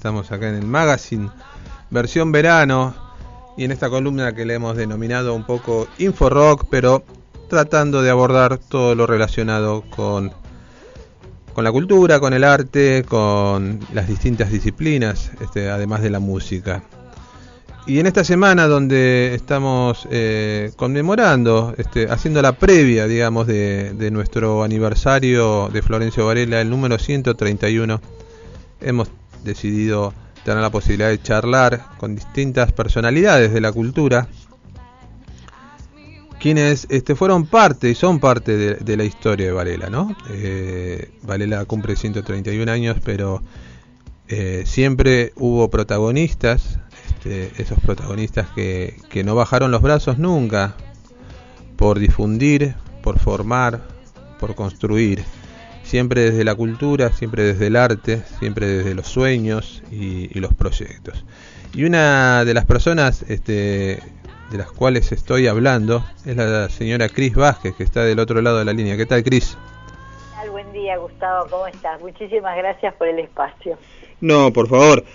Estamos acá en el Magazine, versión verano, y en esta columna que le hemos denominado un poco Inforock, pero tratando de abordar todo lo relacionado con la cultura, con el arte, con las distintas disciplinas, además de la música. Y en esta semana donde estamos conmemorando, haciendo la previa, digamos, de nuestro aniversario de Florencio Varela, el número 131, hemos decidido tener la posibilidad de charlar con distintas personalidades de la cultura, quienes fueron parte y son parte de la historia de Varela, ¿no? Varela cumple 131 años, pero siempre hubo protagonistas, esos protagonistas que no bajaron los brazos nunca por difundir, por formar, por construir, siempre desde la cultura, siempre desde el arte, siempre desde los sueños y los proyectos. Y una de las personas de las cuales estoy hablando es la señora Cris Vázquez, que está del otro lado de la línea. ¿Qué tal, Cris? Buen día, Gustavo, ¿cómo estás? Muchísimas gracias por el espacio. No, por favor.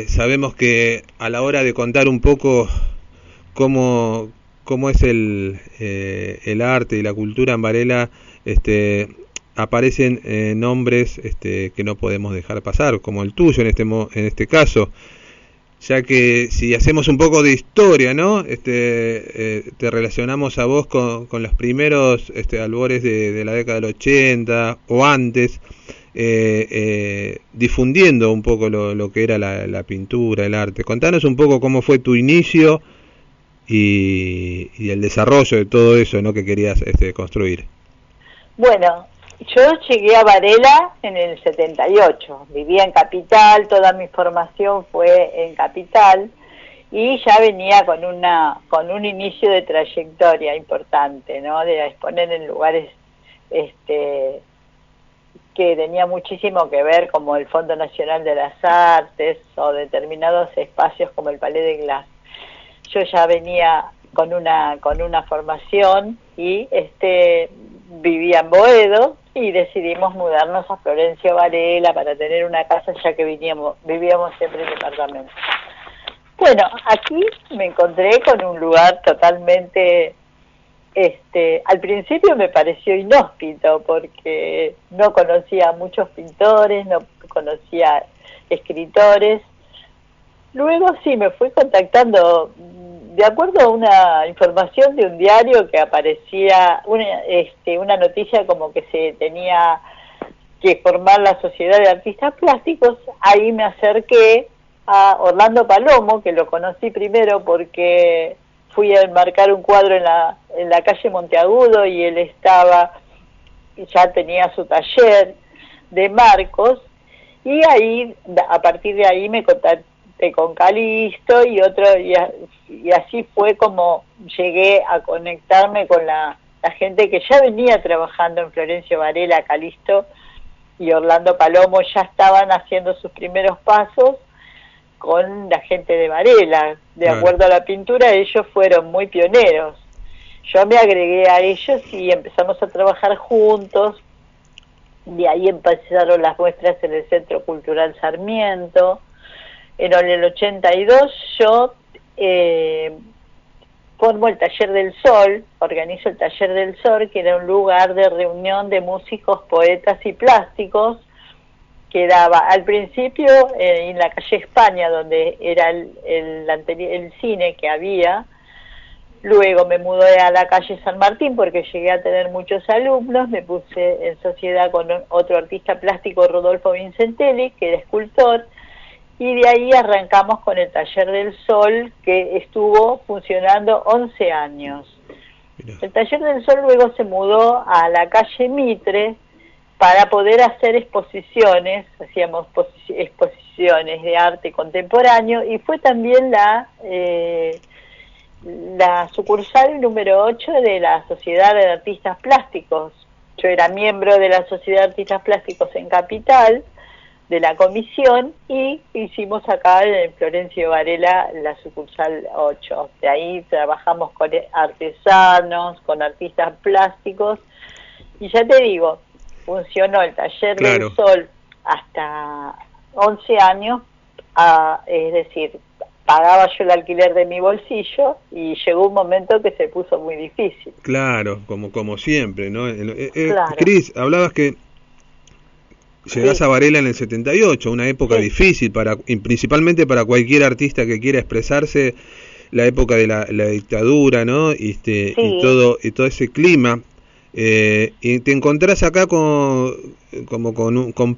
Sabemos que a la hora de contar un poco cómo es el arte y la cultura en Varela, aparecen nombres que no podemos dejar pasar, como el tuyo en este caso, ya que si hacemos un poco de historia, ¿no? Te relacionamos a vos con los primeros albores de la década del 80 o antes, difundiendo un poco lo que era la pintura, el arte. Contanos un poco cómo fue tu inicio y el desarrollo de todo eso, ¿no?, que querías construir. Bueno, yo llegué a Varela en el 78, vivía en Capital, toda mi formación fue en Capital y ya venía con un inicio de trayectoria importante, ¿no?, de exponer en lugares que tenía muchísimo que ver, como el Fondo Nacional de las Artes o determinados espacios como el Palais de Glass. Yo ya venía con una formación y vivía en Boedo y decidimos mudarnos a Florencio Varela para tener una casa, ya que vivíamos siempre en departamento. Bueno, aquí me encontré con un lugar totalmente, al principio me pareció inhóspito porque no conocía a muchos pintores, no conocía escritores. Luego sí me fui contactando de acuerdo a una información de un diario que aparecía una noticia como que se tenía que formar la Sociedad de Artistas Plásticos. Ahí me acerqué a Orlando Palomo, que lo conocí primero porque fui a enmarcar un cuadro en la calle Monteagudo y él ya tenía su taller de marcos, y ahí, a partir de ahí me contacté con Calisto y así fue como llegué a conectarme con la gente que ya venía trabajando en Florencio Varela. Calisto y Orlando Palomo ya estaban haciendo sus primeros pasos con la gente de Varela. De acuerdo a la pintura, ellos fueron muy pioneros. Yo me agregué a ellos y empezamos a trabajar juntos. De ahí empezaron las muestras en el Centro Cultural Sarmiento. En el 82 yo formo el Taller del Sol, organizo el Taller del Sol, que era un lugar de reunión de músicos, poetas y plásticos, que daba al principio en la calle España, donde era el cine que había. Luego me mudé a la calle San Martín porque llegué a tener muchos alumnos, me puse en sociedad con otro artista plástico, Rodolfo Vincentelli, que era escultor, y de ahí arrancamos con el Taller del Sol, que estuvo funcionando 11 años. Mira. El Taller del Sol luego se mudó a la calle Mitre para poder hacer exposiciones, hacíamos exposiciones de arte contemporáneo, y fue también la sucursal número 8 de la Sociedad de Artistas Plásticos. Yo era miembro de la Sociedad de Artistas Plásticos en Capital, de la comisión, y hicimos acá en Florencio Varela la sucursal 8. De ahí trabajamos con artesanos, con artistas plásticos, y ya te digo, funcionó el Taller del Sol hasta 11 años, es decir, pagaba yo el alquiler de mi bolsillo y llegó un momento que se puso muy difícil. Claro, como siempre, ¿no? Claro. Cris, hablabas que llegás Sí. a Varela en el 78, una época Sí. difícil y principalmente para cualquier artista que quiera expresarse, la época de la dictadura, ¿no? Sí. Y todo ese clima. Y te encontrás acá con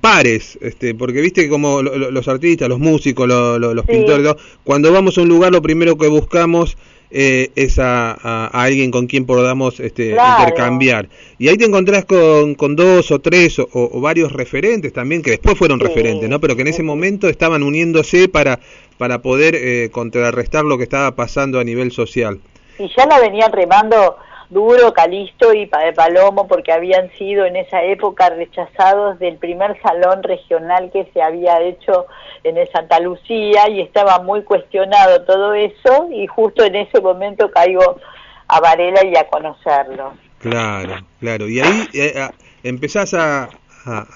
pares, porque viste como los artistas, los músicos, los Sí. pintores, ¿no? Cuando vamos a un lugar lo primero que buscamos es a alguien con quien podamos Claro. intercambiar. Y ahí te encontrás con dos o tres o varios referentes también, que después fueron Sí. referentes, ¿no? Pero que en ese momento estaban uniéndose para poder contrarrestar lo que estaba pasando a nivel social. Y ya la venían remando duro Calixto y Palomo, porque habían sido en esa época rechazados del primer salón regional que se había hecho en el Santa Lucía, y estaba muy cuestionado todo eso, y justo en ese momento caigo a Varela y a conocerlo. Claro, claro. Y ahí empezás a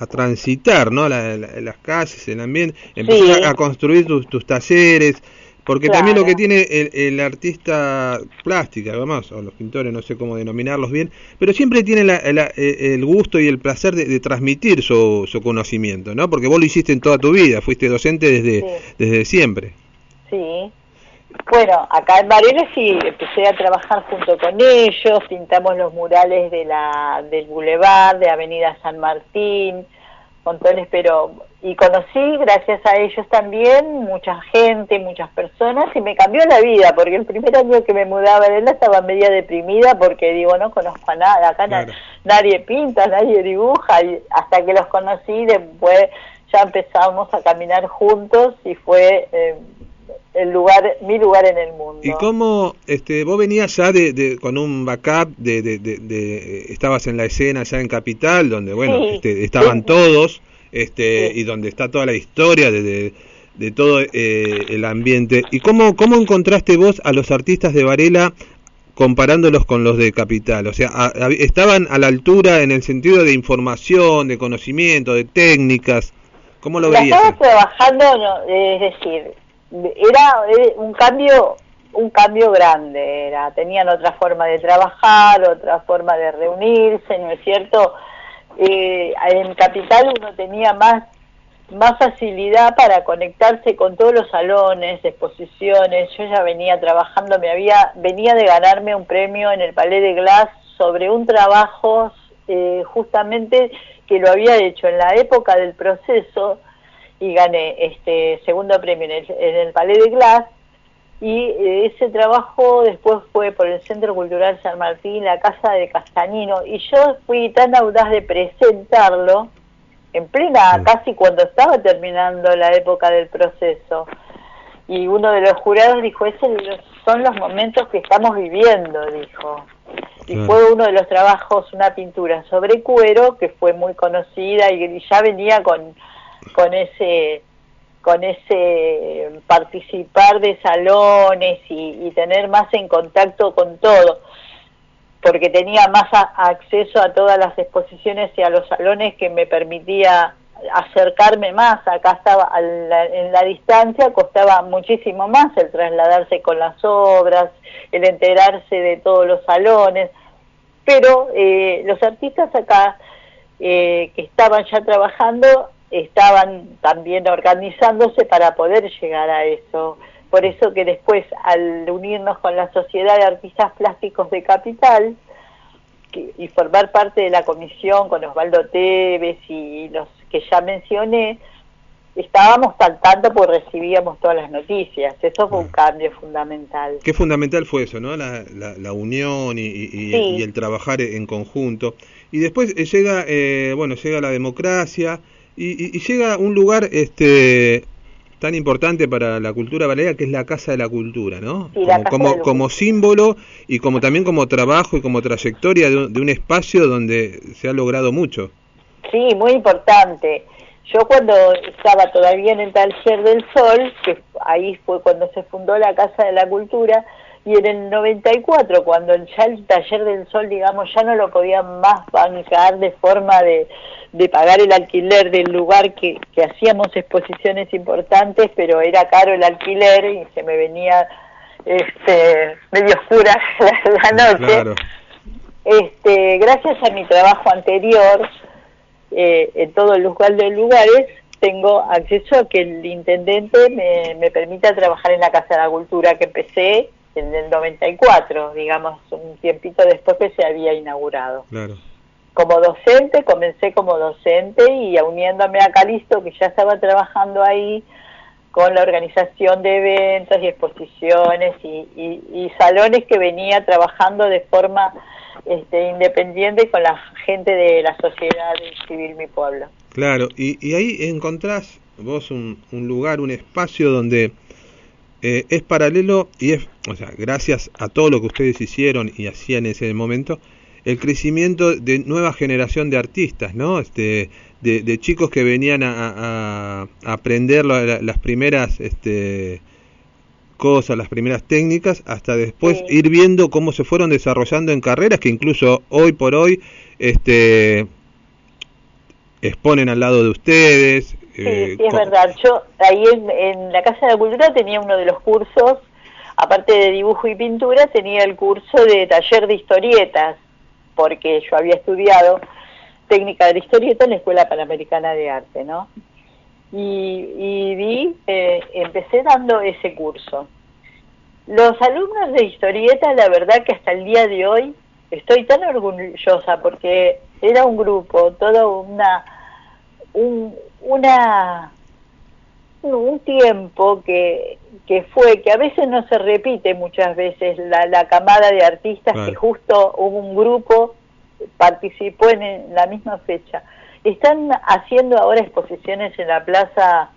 transitar, ¿no? Las calles, el ambiente, empezás Sí. a construir tus talleres, porque Claro. también lo que tiene el artista plástica, además, o los pintores, no sé cómo denominarlos bien, pero siempre tiene el gusto y el placer de transmitir su conocimiento, ¿no? Porque vos lo hiciste en toda tu vida, fuiste docente desde siempre. Sí. Bueno, acá en Varela sí, empecé a trabajar junto con ellos, pintamos los murales del Boulevard, de Avenida San Martín, montones, y conocí, gracias a ellos también, mucha gente, muchas personas, y me cambió la vida, porque el primer año que me mudé a Varela estaba media deprimida, porque digo, no conozco a nada, acá claro. Nadie pinta, nadie dibuja, y hasta que los conocí, después ya empezamos a caminar juntos, y fue mi lugar en el mundo. ¿Y cómo vos venías ya con un backup estabas en la escena ya en Capital, donde bueno, sí, estaban sí. todos, Sí. y donde está toda la historia de todo el ambiente? ¿Y cómo encontraste vos a los artistas de Varela comparándolos con los de Capital? O sea, ¿estaban a la altura en el sentido de información, de conocimiento, de técnicas? ¿Cómo lo veías? Estaba trabajando, es decir, era un cambio grande, tenían otra forma de trabajar, otra forma de reunirse, ¿no es cierto? En Capital uno tenía más facilidad para conectarse con todos los salones, exposiciones. Yo ya venía trabajando, venía de ganarme un premio en el Palais de Glass sobre un trabajo justamente que lo había hecho en la época del proceso, y gané segundo premio en el Palais de Glass, y ese trabajo después fue por el Centro Cultural San Martín, la Casa de Castanino, y yo fui tan audaz de presentarlo en plena, casi cuando estaba terminando la época del proceso, y uno de los jurados dijo, esos son los momentos que estamos viviendo, dijo. Y fue uno de los trabajos, una pintura sobre cuero, que fue muy conocida, y ya venía con ese participar de salones y tener más en contacto con todo, porque tenía más acceso a todas las exposiciones y a los salones, que me permitía acercarme más. Acá estaba en la distancia, costaba muchísimo más el trasladarse con las obras, el enterarse de todos los salones, pero los artistas acá que estaban ya trabajando estaban también organizándose para poder llegar a eso. Por eso que después, al unirnos con la Sociedad de Artistas Plásticos de Capital y formar parte de la comisión con Osvaldo Tevez y los que ya mencioné, estábamos al tanto porque recibíamos todas las noticias. Eso fue un cambio fundamental. Qué fundamental fue eso, ¿no? La unión y el trabajar en conjunto. Y después llega la democracia y llega un lugar tan importante para la cultura balear, que es la Casa de la Cultura, ¿no? Sí, como símbolo y como también como trabajo y como trayectoria de un espacio donde se ha logrado mucho. Sí, muy importante. Yo cuando estaba todavía en el Taller del Sol, que ahí fue cuando se fundó la Casa de la Cultura, Y en el 94, cuando ya el Taller del Sol, digamos, ya no lo podían más bancar de forma de pagar el alquiler del lugar que hacíamos exposiciones importantes, pero era caro el alquiler y se me venía medio oscura la noche. Claro. Gracias a mi trabajo anterior, en todo el lugar de lugares, tengo acceso a que el intendente me permita trabajar en la Casa de la Cultura, que empecé en el 94, digamos, un tiempito después que se había inaugurado. Claro. Como docente, comencé como docente y uniéndome a Calisto, que ya estaba trabajando ahí con la organización de eventos y exposiciones y salones, que venía trabajando de forma independiente con la gente de la sociedad civil Mi Pueblo. Claro, y ahí encontrás vos un lugar, un espacio donde es paralelo y es, o sea, gracias a todo lo que ustedes hicieron y hacían en ese momento, el crecimiento de nueva generación de artistas, ¿no? De chicos que venían a aprender las primeras cosas, las primeras técnicas, hasta después ir viendo cómo se fueron desarrollando en carreras que incluso hoy por hoy exponen al lado de ustedes. Sí, es verdad. Yo ahí en la Casa de la Cultura tenía uno de los cursos, aparte de dibujo y pintura, tenía el curso de taller de historietas, porque yo había estudiado técnica de la historieta en la Escuela Panamericana de Arte, ¿no? Y empecé dando ese curso. Los alumnos de historieta, la verdad que hasta el día de hoy estoy tan orgullosa, porque era un grupo, todo un tiempo que a veces no se repite muchas veces, la camada de artistas, que justo hubo un grupo, participó en la misma fecha. Están haciendo ahora exposiciones en la plaza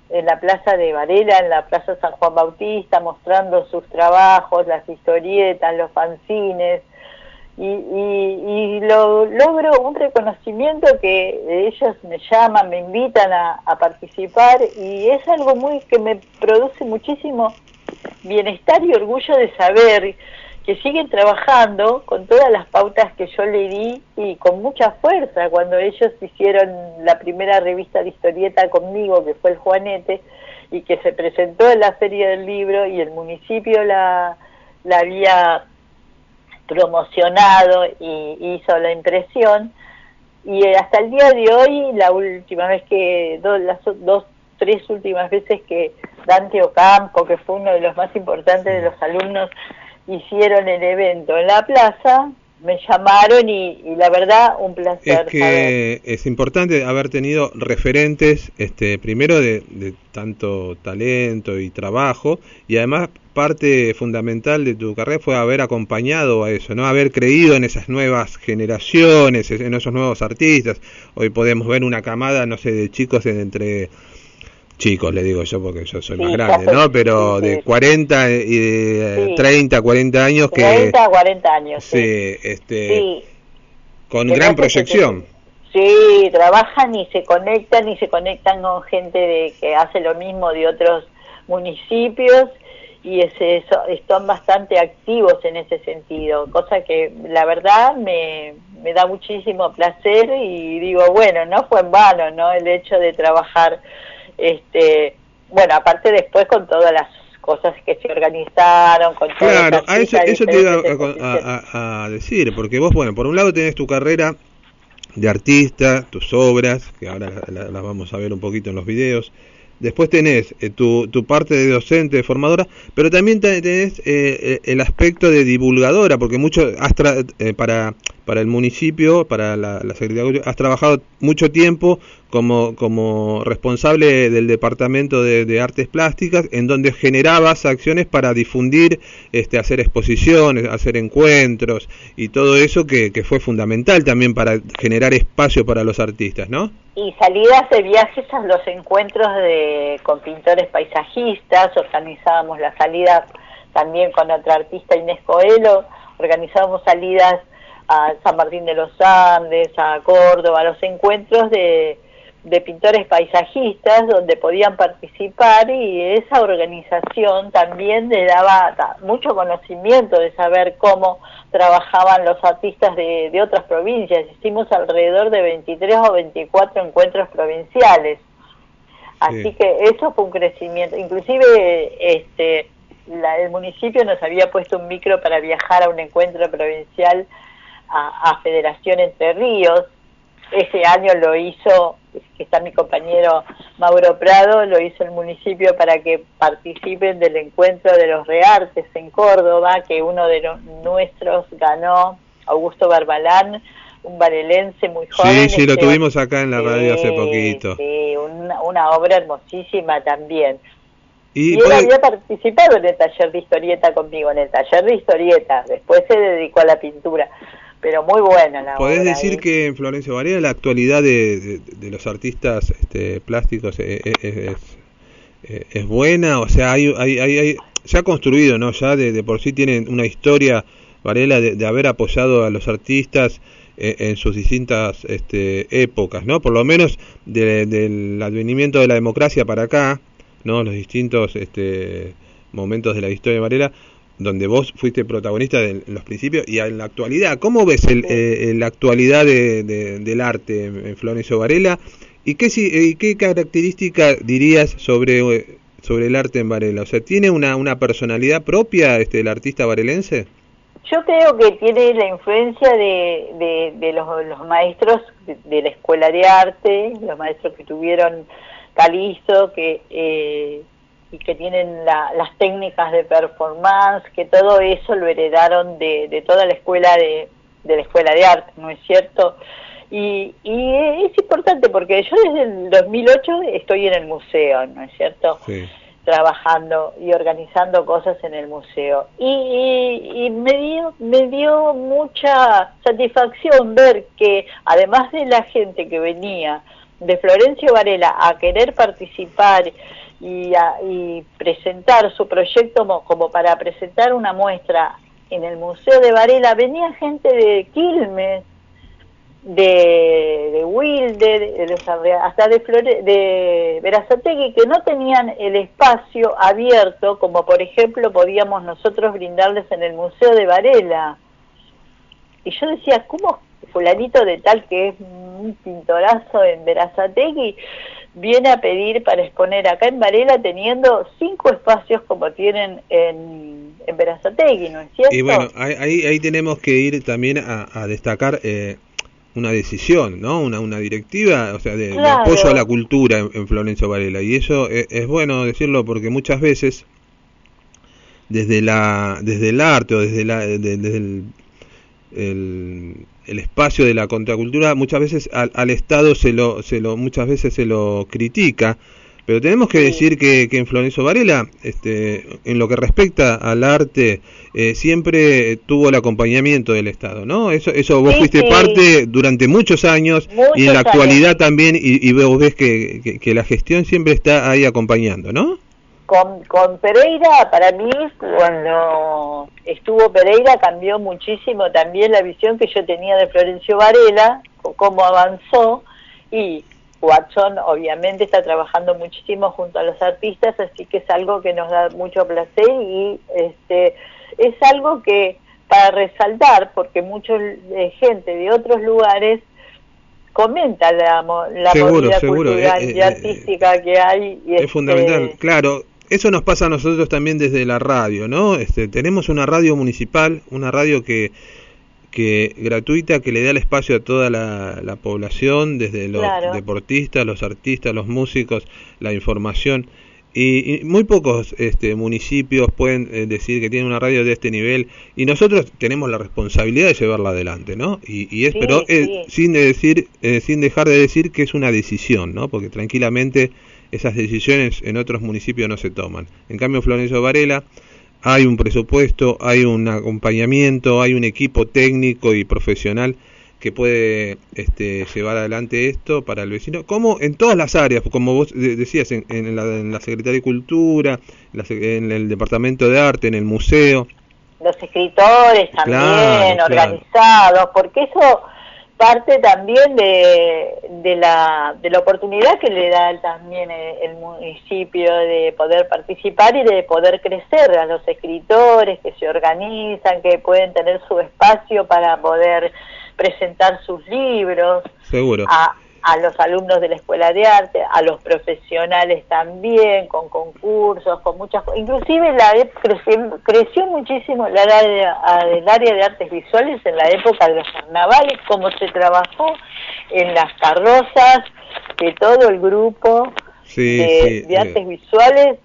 de Varela, en la plaza San Juan Bautista, mostrando sus trabajos, las historietas, los fanzines, y logro un reconocimiento que ellos me llaman, me invitan a participar, y es algo que me produce muchísimo bienestar y orgullo de saber que siguen trabajando con todas las pautas que yo le di y con mucha fuerza. Cuando ellos hicieron la primera revista de historieta conmigo, que fue el Juanete, y que se presentó en la Feria del Libro, y el municipio la había promocionado y hizo la impresión, y hasta el día de hoy, la última vez tres últimas veces que Dante Ocampo, que fue uno de los más importantes de los alumnos, hicieron el evento en la plaza, me llamaron y la verdad, un placer. Es que es importante haber tenido referentes, primero de tanto talento y trabajo, y además parte fundamental de tu carrera fue haber acompañado a eso, ¿no? Haber creído en esas nuevas generaciones, en esos nuevos artistas. Hoy podemos ver una camada, no sé, de chicos entre... Chicos, le digo yo porque yo soy más grande, ¿no? Pero de 40 y de 30, 40 años que... 30, 40 años, con gran proyección. Sí, trabajan y se conectan con gente que hace lo mismo de otros municipios, y están bastante activos en ese sentido, cosa que la verdad me da muchísimo placer, y digo, bueno, no fue en vano, ¿no? El hecho de trabajar... bueno, aparte después con todas las cosas que se organizaron, con claro, a eso te iba a decir, porque vos, bueno, por un lado tenés tu carrera de artista, tus obras, que ahora las vamos a ver un poquito en los videos. Después tenés tu parte de docente, de formadora, pero también tenés el aspecto de divulgadora, porque mucho para el municipio, para la Secretaría, has trabajado mucho tiempo como responsable del Departamento de Artes Plásticas, en donde generabas acciones para difundir, hacer exposiciones, hacer encuentros, y todo eso que fue fundamental también para generar espacio para los artistas, ¿no? Y salidas de viajes a los encuentros con pintores paisajistas, organizábamos las salidas también con otra artista, Inés Coelho, organizábamos salidas a San Martín de los Andes, a Córdoba, los encuentros de de pintores paisajistas donde podían participar, y esa organización también le daba mucho conocimiento de saber cómo trabajaban los artistas de otras provincias. Hicimos alrededor de 23 o 24 encuentros provinciales, así que eso fue un crecimiento. Inclusive el municipio nos había puesto un micro para viajar a un encuentro provincial a Federación Entre Ríos. Ese año lo hizo, que está mi compañero Mauro Prado, lo hizo el municipio para que participen del encuentro de los Reartes en Córdoba, que uno de los nuestros ganó, Augusto Barbalán, un varelense muy joven. Sí, lo tuvimos acá en la radio hace poquito. Sí, una obra hermosísima también. Y él pues, había participado en el taller de historieta conmigo, en el taller de historieta, después se dedicó a la pintura. Pero muy buena la obra. ¿Podés decir que en Florencio Varela la actualidad de los artistas plásticos es buena? O sea, se ha construido, ¿no? Ya de por sí tienen una historia, Varela, de haber apoyado a los artistas en sus distintas épocas, ¿no? Por lo menos del advenimiento de la democracia para acá, ¿no? Los distintos momentos de la historia de Varela, donde vos fuiste protagonista de los principios y en la actualidad. ¿Cómo ves la actualidad del arte en Florencio Varela? ¿Y qué característica dirías sobre el arte en Varela? O sea, ¿tiene una personalidad propia el artista varelense? Yo creo que tiene la influencia de los maestros de la escuela de arte, los maestros que tuvieron Calizo, y que tienen las técnicas de performance, que todo eso lo heredaron de toda la escuela de la escuela de arte, ¿no es cierto? Y es importante porque yo desde el 2008 estoy en el museo, ¿no es cierto? Sí. Trabajando y organizando cosas en el museo. Y me dio mucha satisfacción ver que, además de la gente que venía de Florencio Varela a querer participar y presentar su proyecto como para presentar una muestra en el Museo de Varela, venía gente de Quilmes, de Wilde, hasta de Berazategui, que no tenían el espacio abierto como por ejemplo podíamos nosotros brindarles en el Museo de Varela. Y yo decía, ¿cómo fulanito de tal, que es un pintorazo en Berazategui, viene a pedir para exponer acá en Varela teniendo 5 espacios como tienen en Berazategui, ¿no es cierto? Y bueno, ahí tenemos que ir también a destacar una decisión, ¿no? Una directiva, o sea, de apoyo a la cultura en Florencio Varela. Y eso es bueno decirlo porque muchas veces desde el arte o desde el espacio de la contracultura, muchas veces al Estado muchas veces se lo critica, pero tenemos que decir que en Florencio Varela, en lo que respecta al arte, siempre tuvo el acompañamiento del Estado, ¿no? Eso vos fuiste parte durante muchos años y en la actualidad también, y vos ves que la gestión siempre está ahí acompañando, ¿no? Con Pereira, para mí, cuando estuvo Pereira, cambió muchísimo también la visión que yo tenía de Florencio Varela, cómo avanzó, y Watson obviamente está trabajando muchísimo junto a los artistas, así que es algo que nos da mucho placer y es algo que para resaltar, porque mucha gente de otros lugares comenta la movida cultural y artística que hay. Y es fundamental, claro. Eso nos pasa a nosotros también desde la radio, ¿no? Tenemos una radio municipal, una radio que gratuita, que le da el espacio a toda la población, desde los deportistas, los artistas, los músicos, la información. Y muy pocos municipios pueden decir que tienen una radio de este nivel, y nosotros tenemos la responsabilidad de llevarla adelante, ¿no? Pero sin dejar de decir que es una decisión, ¿no? Porque tranquilamente esas decisiones en otros municipios no se toman. En cambio, en Florencio Varela hay un presupuesto, hay un acompañamiento, hay un equipo técnico y profesional que puede llevar adelante esto para el vecino, como en todas las áreas, como vos decías, en la Secretaría de Cultura, en el Departamento de Arte, en el museo. Los escritores también, organizados, porque eso parte también de la oportunidad que le da también el municipio de poder participar y de poder crecer a los escritores que se organizan, que pueden tener su espacio para poder presentar sus libros. Seguro. A los alumnos de la Escuela de Arte, a los profesionales también, con concursos, con muchas cosas. Inclusive creció muchísimo el área de artes visuales en la época de los carnavales, como se trabajó en las carrozas, que todo el grupo de artes visuales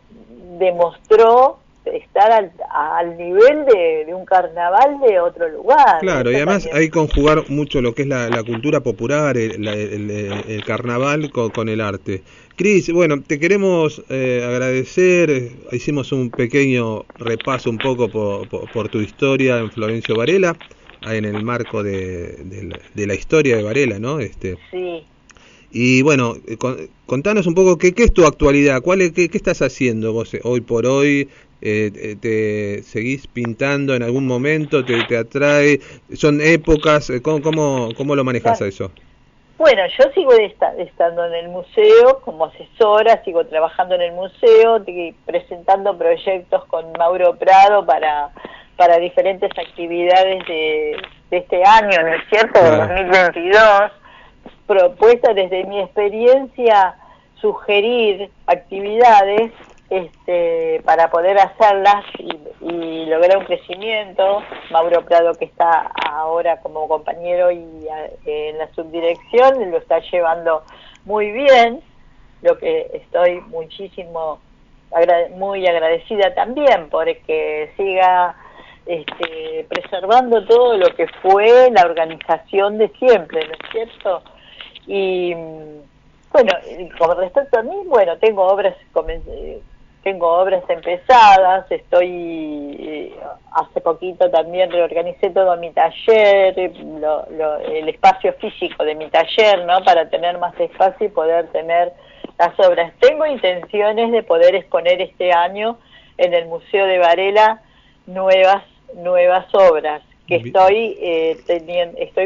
demostró estar al nivel de un carnaval de otro lugar. Claro, y además hay que conjugar mucho lo que es la cultura popular, el carnaval con el arte. Cris, bueno, te queremos agradecer, hicimos un pequeño repaso un poco por tu historia en Florencio Varela, en el marco de la historia de Varela, ¿no? Sí. Y bueno, contanos un poco qué es tu actualidad, qué estás haciendo vos hoy por hoy. ¿Te seguís pintando en algún momento? ¿Te atrae? ¿Son épocas? ¿Cómo lo manejas a eso? Bueno, yo sigo estando en el museo como asesora, sigo trabajando en el museo, presentando proyectos con Mauro Prado para diferentes actividades de este año, ¿no es cierto?, de 2022. Propuesta desde mi experiencia, sugerir actividades para poder hacerlas y lograr un crecimiento. Mauro Prado, que está ahora como compañero y en la subdirección, lo está llevando muy bien, lo que estoy muy agradecida también, porque siga preservando todo lo que fue la organización de siempre, ¿no es cierto? Y bueno, con respecto a mí, bueno, tengo obras empezadas, hace poquito también reorganicé todo mi taller, el espacio físico de mi taller, ¿no?, para tener más espacio y poder tener las obras. Tengo intenciones de poder exponer este año en el Museo de Varela nuevas obras que estoy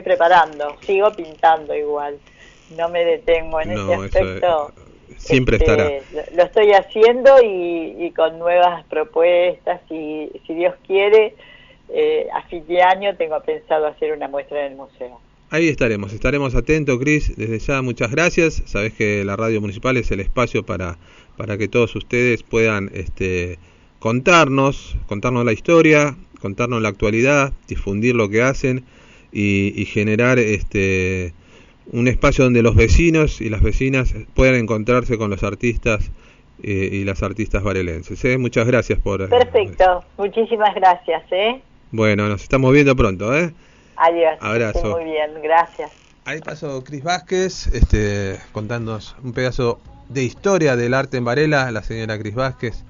preparando. Sigo pintando igual, no me detengo en ese aspecto. Siempre estará. Lo estoy haciendo y con nuevas propuestas, y si Dios quiere, a fin de año tengo pensado hacer una muestra en el museo. Ahí estaremos atentos, Cris. Desde ya, muchas gracias. Sabés que la radio municipal es el espacio para que todos ustedes puedan contarnos la historia, contarnos la actualidad, difundir lo que hacen y generar un espacio donde los vecinos y las vecinas puedan encontrarse con los artistas y las artistas varelenses. Muchas gracias por... Perfecto, muchísimas gracias. Bueno, nos estamos viendo pronto. Adiós. Abrazo. Muy bien, gracias. Ahí pasó Cris Vázquez, contándonos un pedazo de historia del arte en Varela, la señora Cris Vázquez.